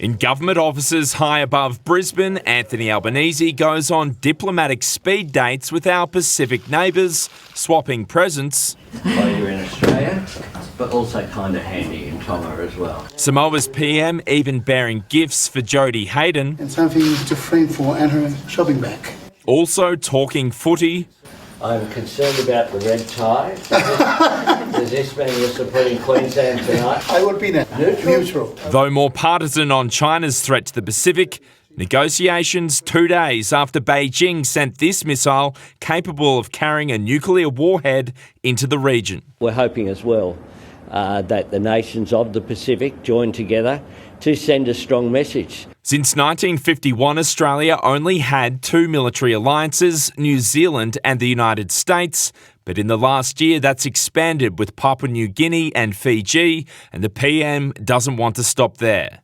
In government offices high above Brisbane, Anthony Albanese goes on diplomatic speed dates with our Pacific neighbours, swapping presents. While you're in Australia, but also kind of handy in Tonga as well. Samoa's PM even bearing gifts for Jodie Hayden. And something to frame for and her shopping bag. Also talking footy. I'm concerned about the red tie. Does this mean you're supporting Queensland tonight? I would be neutral. Though more partisan on China's threat to the Pacific, negotiations 2 days after Beijing sent this missile capable of carrying a nuclear warhead into the region. We're hoping as well that the nations of the Pacific join together to send a strong message. Since 1951, Australia only had two military alliances, New Zealand and the United States. But in the last year, that's expanded with Papua New Guinea and Fiji, and the PM doesn't want to stop there.